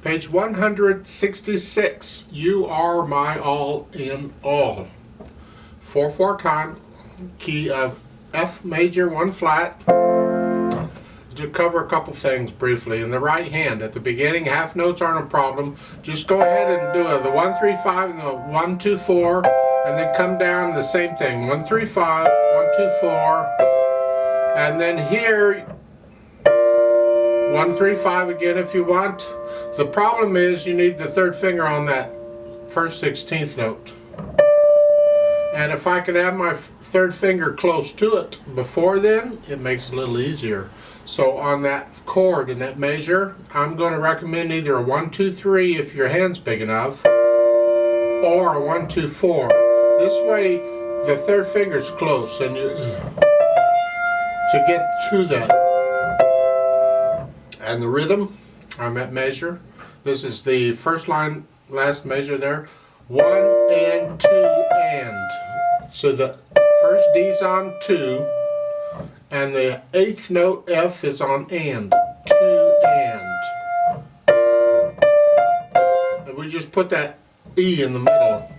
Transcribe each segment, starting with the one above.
Page 166, You Are My All in All. 4/4 time, key of F major, 1 flat. To cover a couple things briefly. In the right hand, at the beginning, half notes aren't a problem. Just go ahead and do the 1 3 5 and the 1 2 4, and then come down the same thing. 1 3 5, 1 2 4, and then here 1 3 5 again if you want. The problem is you need the 3rd finger on that first 16th note. And if I could have my 3rd finger close to it before then, it makes it a little easier. So on that chord and that measure, I'm going to recommend either a 1 2 3 if your hand's big enough, or a 1 2 4. This way the 3rd finger's close and you to get to that. And the rhythm, I'm at measure. This is the first line, last measure there. 1 and 2 and. So the first D's on 2, and the 8th note F is on and. 2 and. And we just put that E in the middle.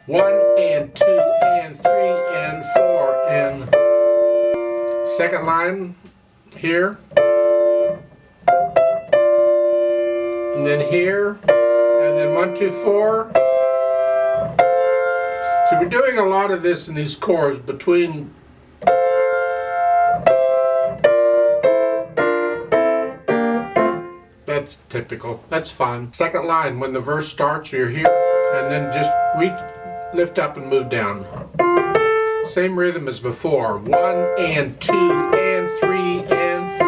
1 and 2 and 3 and 4 and. Second line here. And then here, and then 1 2 4. So we're doing a lot of this in these chords between that's typical, that's fine. Second line, when the verse starts, you're here, and then just lift up and move down. Same rhythm as before. 1 and 2 and 3 and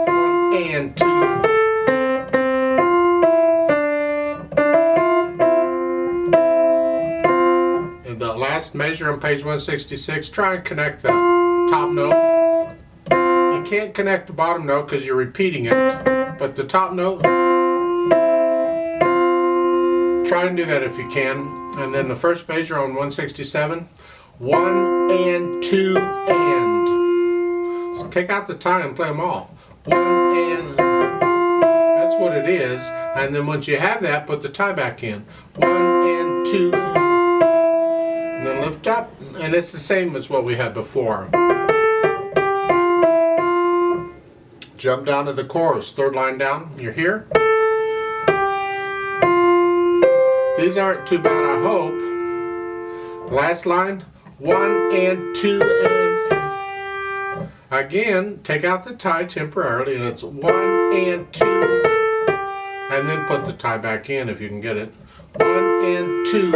1 and 2. The last measure on page 166, try and connect the top note. You can't connect the bottom note because you're repeating it, but the top note, try and do that if you can. And then the first measure on 167, 1 and 2 and. So take out the tie and play them all. 1 and, that's what it is. And then once you have that, put the tie back in. 1 and 2 and. And then lift up, and it's the same as what we had before. Jump down to the chorus, 3rd line down, you're here. These aren't too bad, I hope. Last line, 1 and 2 and 3. Again, take out the tie temporarily, and it's 1 and 2, and then put the tie back in if you can get it. 1 and 2.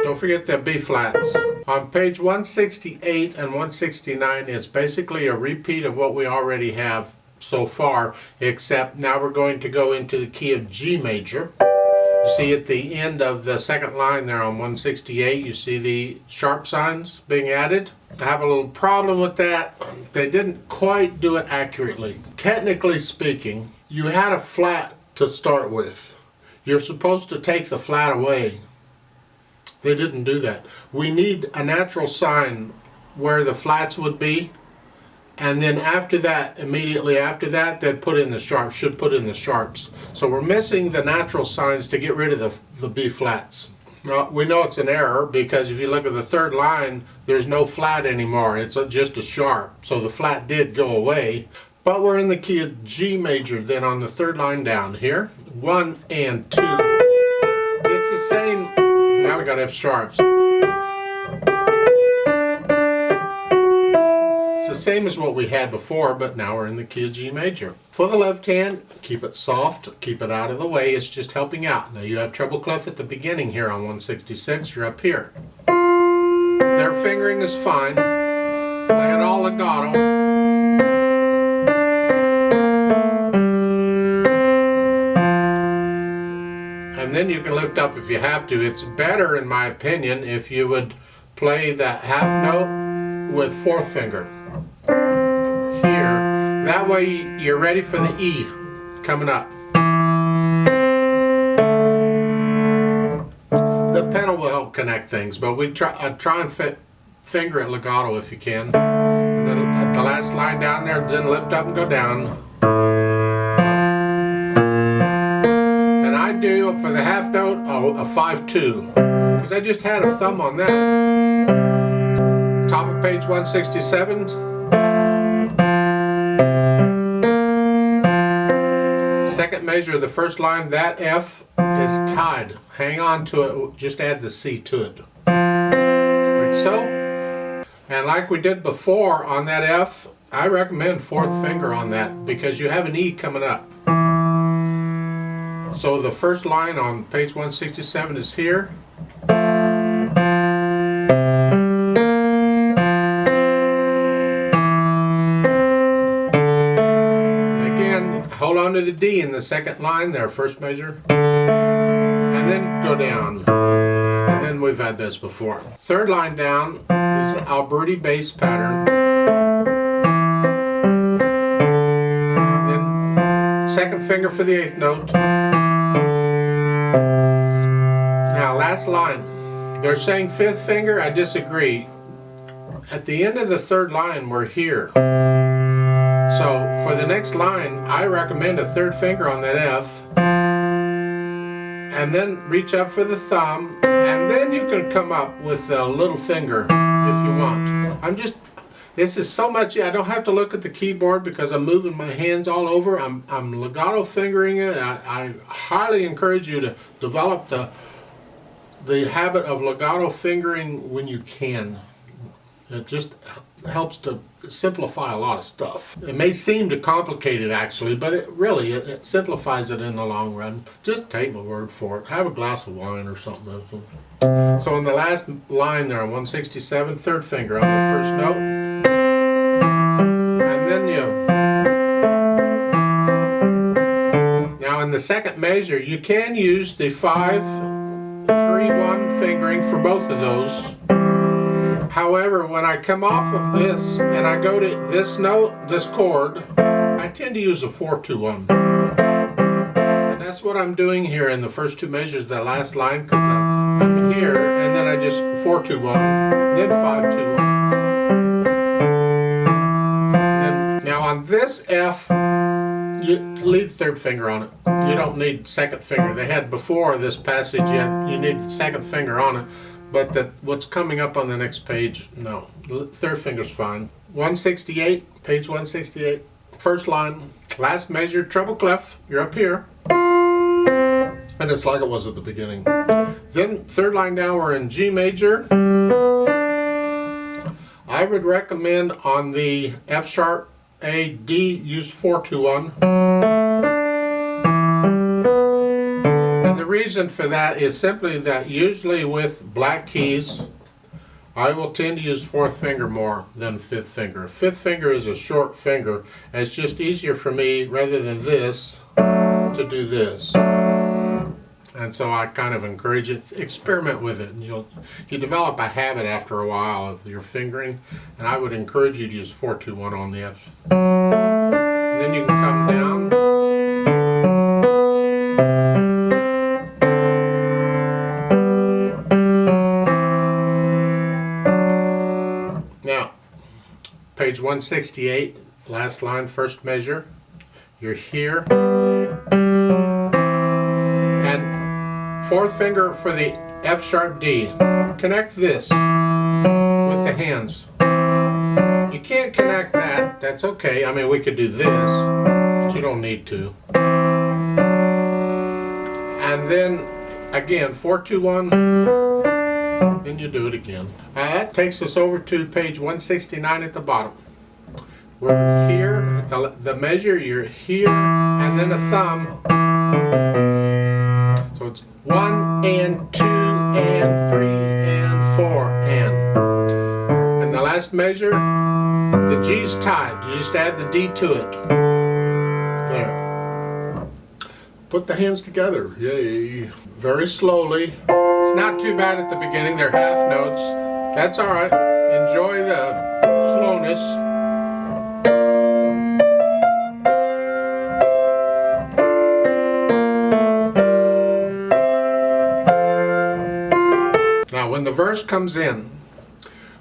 Don't forget the B flats. On page 168 and 169 is basically a repeat of what we already have so far, except now we're going to go into the key of G major. You see at the end of the second line there on 168, you see the sharp signs being added. I have a little problem with that. They didn't quite do it accurately. Technically speaking, you had a flat to start with. You're supposed to take the flat away. They didn't do that. We need a natural sign where the flats would be, and then after that, immediately after that, they'd put in the sharps, should put in the sharps. So we're missing the natural signs to get rid of the B flats. We know it's an error because if you look at the 3rd line, there's no flat anymore. It's just a sharp. So the flat did go away. But we're in the key of G major then on the 3rd line down here. 1 and 2. It's the same. Now we got F sharps. It's the same as what we had before, but now we're in the key of G major. For the left hand, keep it soft, keep it out of the way. It's just helping out. Now you have treble clef at the beginning here on 166. You're up here. Their fingering is fine. Play it all legato. And then you can lift up if you have to. It's better, in my opinion, if you would play that half note with 4th finger. Here. That way you're ready for the E coming up. The pedal will help connect things, but we try and finger it legato if you can. And then at the last line down there, then lift up and go down. might do for the half note a 5-2, because I just had a thumb on that. Top of page 167. Second measure of the first line, that F is tied. Hang on to it, just add the C to it. Like so. And like we did before on that F, I recommend fourth finger on that because you have an E coming up. So the first line on page 167 is here. Hold on to the D in the second line there, first measure, and then go down. And then we've had this before. Third line down is Alberti bass pattern. Then second finger for the eighth note. Now last line. They're saying fifth finger, I disagree. At the end of the third line, we're here. So for the next line, I recommend a third finger on that F, and then reach up for the thumb, and then you can come up with a little finger if you want. This is so much, I don't have to look at the keyboard because I'm moving my hands all over. I'm legato fingering it. I highly encourage you to develop the habit of legato fingering when you can. It just helps to simplify a lot of stuff. It may seem to complicate it actually, but it really it simplifies it in the long run. Just take my word for it. Have a glass of wine or something. So in the last line there on 167, third finger on the first note, and then now in the second measure you can use the 5-3-1 fingering for both of those. However, when I come off of this and I go to this note, this chord, I tend to use a 4-2-1. And that's what I'm doing here in the first two measures, the last line, because I'm here, and then I just 4-2-1, then 5-2-1. Then, now on this F, you leave third finger on it. You don't need second finger. They had before this passage, you need second finger on it. But what's coming up on the next page, no. Third finger's fine. 168, page 168. First line, last measure, treble clef. You're up here. And it's like it was at the beginning. Then third line down, we're in G major. I would recommend on the F sharp, A, D, use 4-2-1. The reason for that is simply that usually with black keys I will tend to use fourth finger more than fifth finger. Fifth finger is a short finger, and it's just easier for me rather than this to do this. And so I kind of encourage it, experiment with it, and you develop a habit after a while of your fingering, and I would encourage you to use 4-2-1 on the F. And then you can come down. Page 168, last line, first measure. You're here. And fourth finger for the F sharp D. Connect this with the hands. You can't connect that, that's okay. I mean, we could do this, but you don't need to. And then, again, 4-2-1. Then you do it again. That takes us over to page 169 at the bottom. We're here, the measure, you're here, and then a thumb. So it's 1 and 2 and 3 and 4 and the last measure, the G's tied. You just add the D to it. There. Put the hands together. Yay. Very slowly. It's not too bad at the beginning, they're half notes. That's alright. Enjoy the slowness. Now when the verse comes in,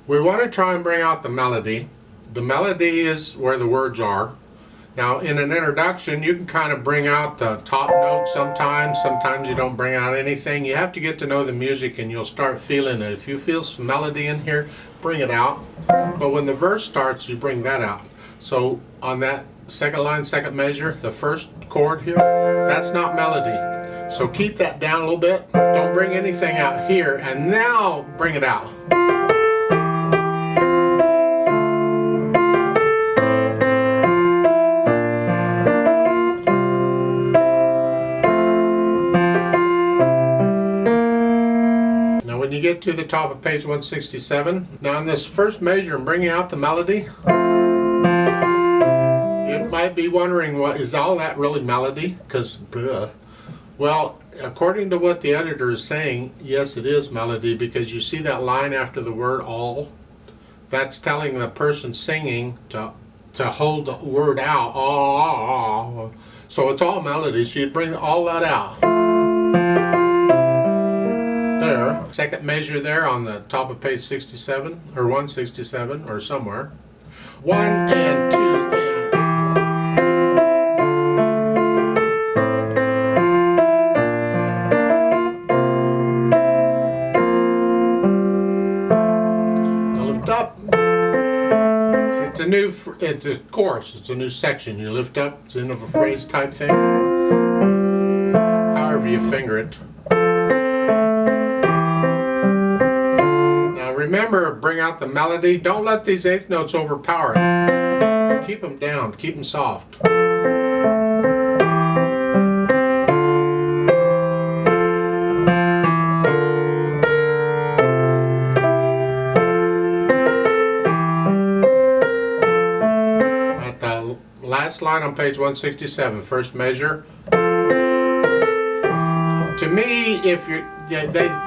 we want to try and bring out the melody. The melody is where the words are. Now in an introduction you can kind of bring out the top note sometimes you don't bring out anything. You have to get to know the music and you'll start feeling it. If you feel some melody in here, bring it out. But when the verse starts, you bring that out. So on that second line, second measure, the first chord here, that's not melody. So keep that down a little bit. Don't bring anything out here, and now bring it out. Now when you get to the top of page 167, now in this first measure and bringing out the melody, you might be wondering, what is all that really melody? Because well, according to what the editor is saying, yes, it is melody, because you see that line after the word all? That's telling the person singing to hold the word out. Oh. So it's all melody, so you bring all that out. There. Second measure there on the top of page 67, or 167, or somewhere. 1 and 2 and. Up. It's a chorus, it's a new section. You lift up, it's end of a phrase type thing. However you finger it. Now remember, bring out the melody. Don't let these eighth notes overpower it. Keep them down, keep them soft. Last line on page 167, first measure. To me, if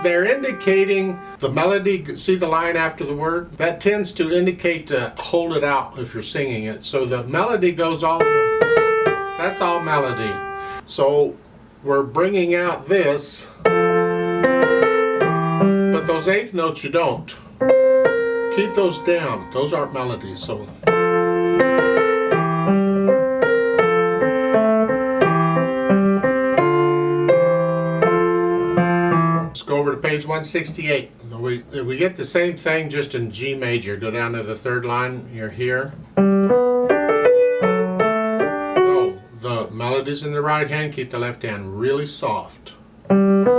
they're indicating the melody, see the line after the word? That tends to indicate to hold it out if you're singing it. So the melody goes all, that's all melody. So we're bringing out this, but those eighth notes you don't. Keep those down, those aren't melodies. So. Go over to page 168. We get the same thing, just in G major. Go down to the third line. You're here. Oh, the melody's in the right hand. Keep the left hand really soft. And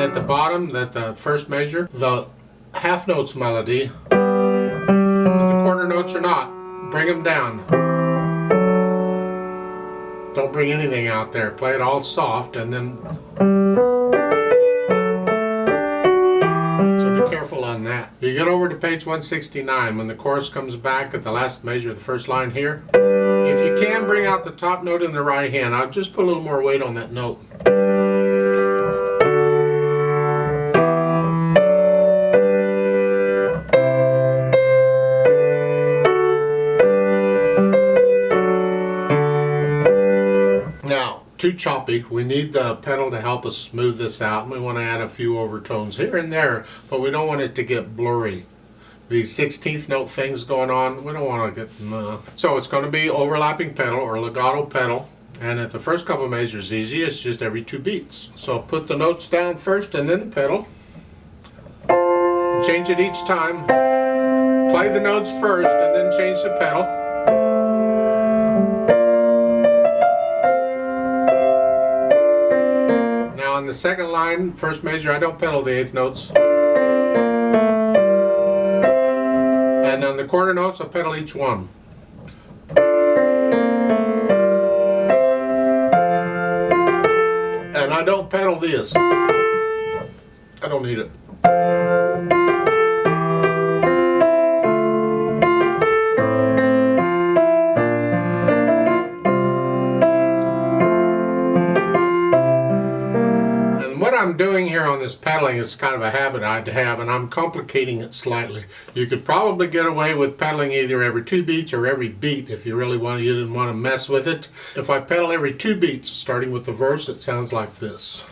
at the bottom, the first measure, the half notes melody. Quarter notes or not, bring them down. Don't bring anything out there. Play it all soft, and then. So be careful on that. You get over to page 169 when the chorus comes back at the last measure of the first line here. If you can, bring out the top note in the right hand. I'll just put a little more weight on that note. Too choppy. We need the pedal to help us smooth this out, and we want to add a few overtones here and there, but we don't want it to get blurry. These 16th note things going on, we don't want to get so it's going to be overlapping pedal or legato pedal, and at the first couple measures easy, it's just every 2 beats. So put the notes down first and then the pedal. Change it each time. Play the notes first and then change the pedal. On the second line, first measure, I don't pedal the eighth notes. And on the quarter notes, I pedal each one. And I don't pedal this. I don't need it. what I'm doing here on this pedaling is kind of a habit I have, and I'm complicating it slightly. You could probably get away with pedaling either every 2 beats or every beat if you really you didn't want to mess with it. If I pedal every 2 beats, starting with the verse, it sounds like this.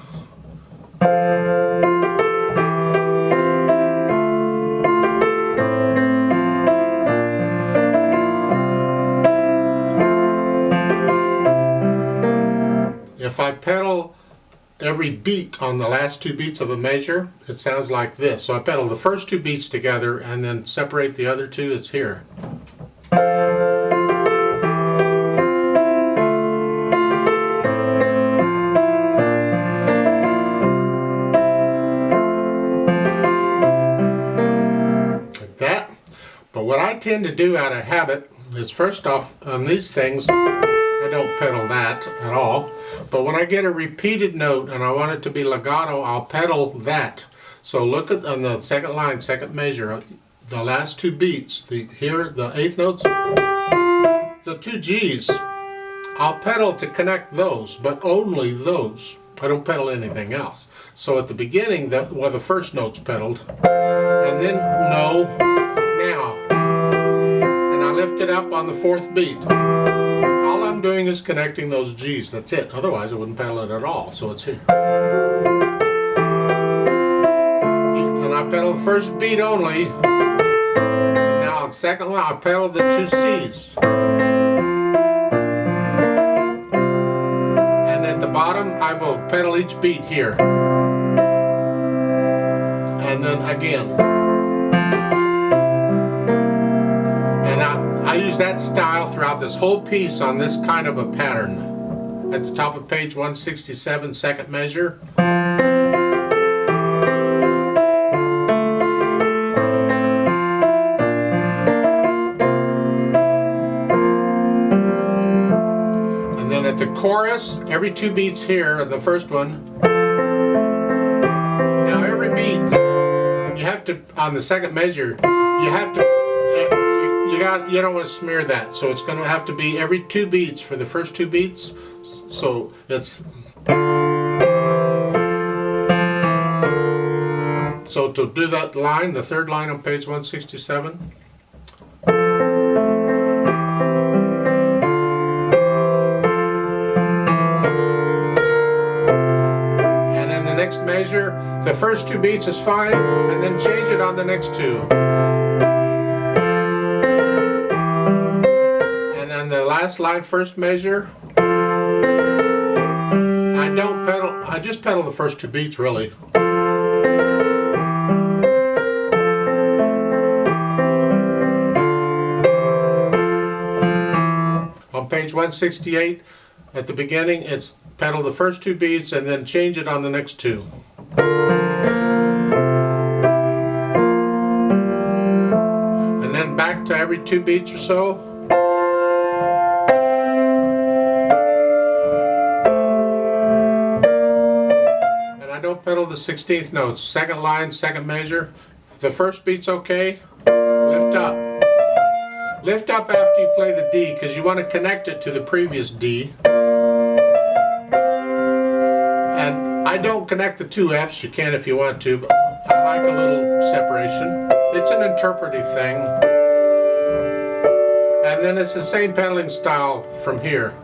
If I pedal every beat on the last 2 beats of a measure, it sounds like this. So I pedal the first 2 beats together and then separate the other 2. It's here. Like that. But what I tend to do out of habit is, first off, on these things, I don't pedal that at all, but when I get a repeated note and I want it to be legato, I'll pedal that. So look at on the second line, second measure, the last 2 beats, here the 8th notes, the 2 G's, I'll pedal to connect those, but only those. I don't pedal anything else. So at the beginning, the first note's pedaled, and then no, now, and I lift it up on the 4th beat. All I'm doing is connecting those G's. That's it. Otherwise, I wouldn't pedal it at all. So it's here. And I pedal the first beat only. And now on second line, I pedal the 2 C's. And at the bottom, I will pedal each beat here. And then again. I use that style throughout this whole piece on this kind of a pattern. At the top of page 167, second measure. And then at the chorus, every 2 beats here, the first one. Now every beat, you have to, on the second measure, you have to, you don't want to smear that, so it's going to have to be every 2 beats for the first 2 beats. So it's so to do that line, the third line on page 167. And then the next measure, the first 2 beats is fine, and then change it on the next 2. The last line, first measure, I don't pedal, I just pedal the first 2 beats really. On page 168, at the beginning, it's pedal the first 2 beats and then change it on the next 2. And then back to every 2 beats or so. Pedal the 16th notes, second line, second measure. If the first beat's okay, lift up. Lift up after you play the D, because you want to connect it to the previous D. And I don't connect the 2 F's, you can if you want to, but I like a little separation. It's an interpretive thing. And then it's the same pedaling style from here.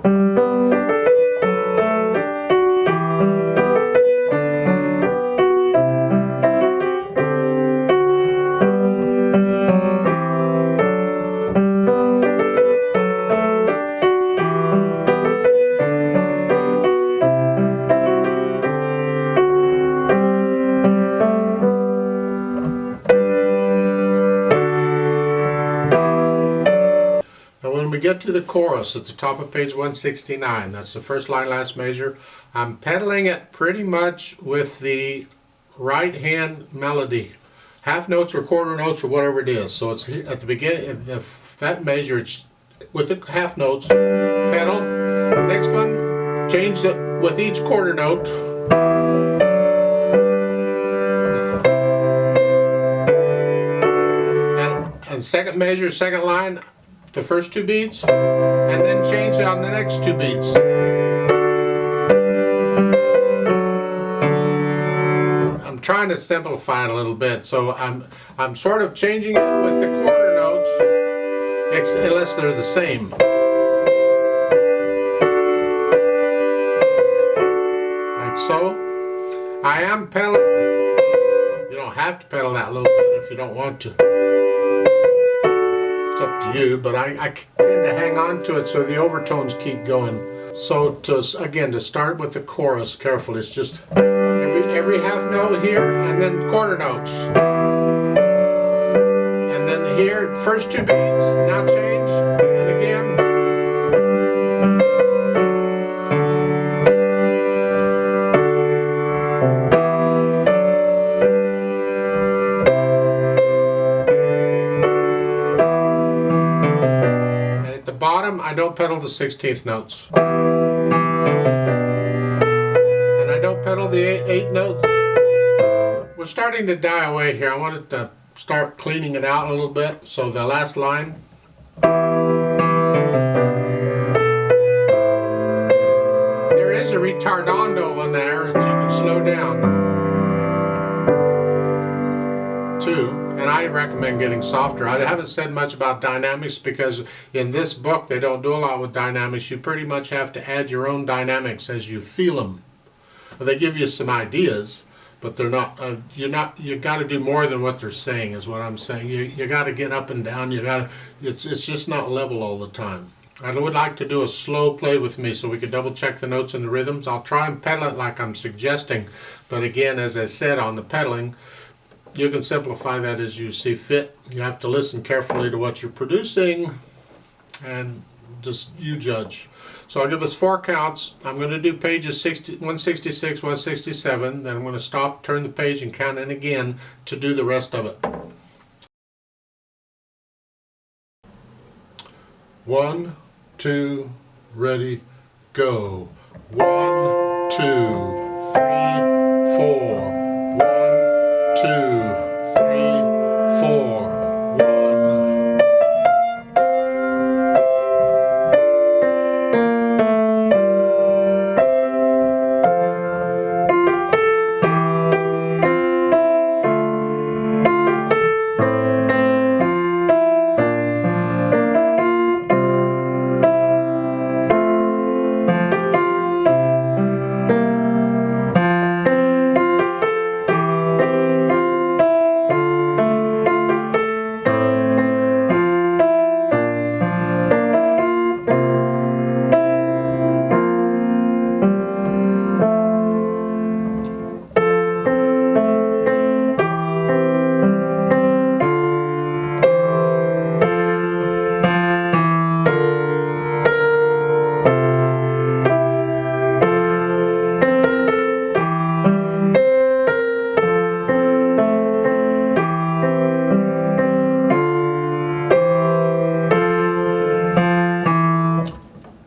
We get to the chorus at the top of page 169. That's the first line, last measure. I'm pedaling it pretty much with the right hand melody, half notes or quarter notes or whatever it is. So it's at the beginning, that measure, it's with the half notes, pedal. Next one, change it with each quarter note. And second measure, second line, the first 2 beats, and then change it on the next 2 beats. trying to simplify it a little bit, so I'm sort of changing it with the quarter notes, unless they're the same. Like so. I am pedaling. You don't have to pedal that little bit if you don't want to. It's up to you, but I tend to hang on to it so the overtones keep going. So to start with the chorus carefully, it's just every half note here, and then quarter notes. And then here, first two beats, now change, and again. And at the bottom, I don't pedal the 16th notes. I don't pedal the eight notes. We're starting to die away here. I wanted to start cleaning it out a little bit. So the last line. There is a retardando in there, so you can slow down too. And I recommend getting softer. I haven't said much about dynamics because in this book they don't do a lot with dynamics. You pretty much have to add your own dynamics as you feel them. They give you some ideas, but they're not. You got to do more than what they're saying. Is what I'm saying. You got to get up and down. It's just not level all the time. I would like to do a slow play with me so we could double check the notes and the rhythms. I'll try and pedal it like I'm suggesting, but again, as I said on the pedaling, you can simplify that as you see fit. You have to listen carefully to what you're producing, and just you judge. So I'll give us 4 counts. I'm going to do pages 166, 167. Then I'm going to stop, turn the page, and count in again to do the rest of it. 1, 2, ready, go. 1, 2, 3, 4. 1, 2, 3, 4.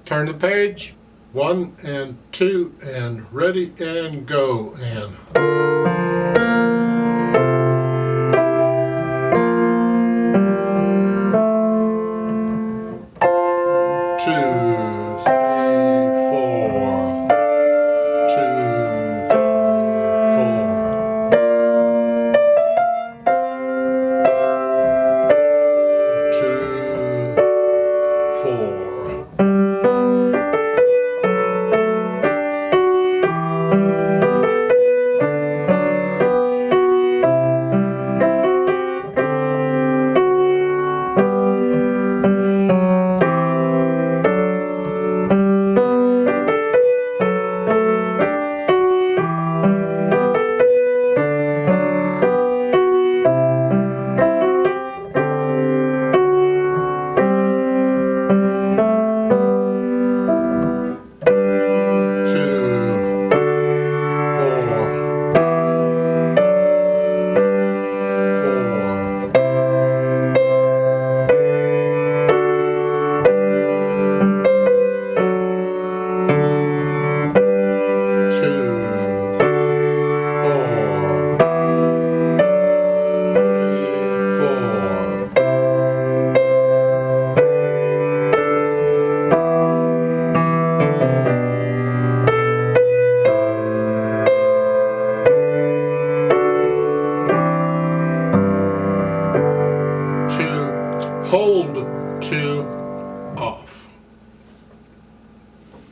Turn the page, 1 and 2 and ready and go, and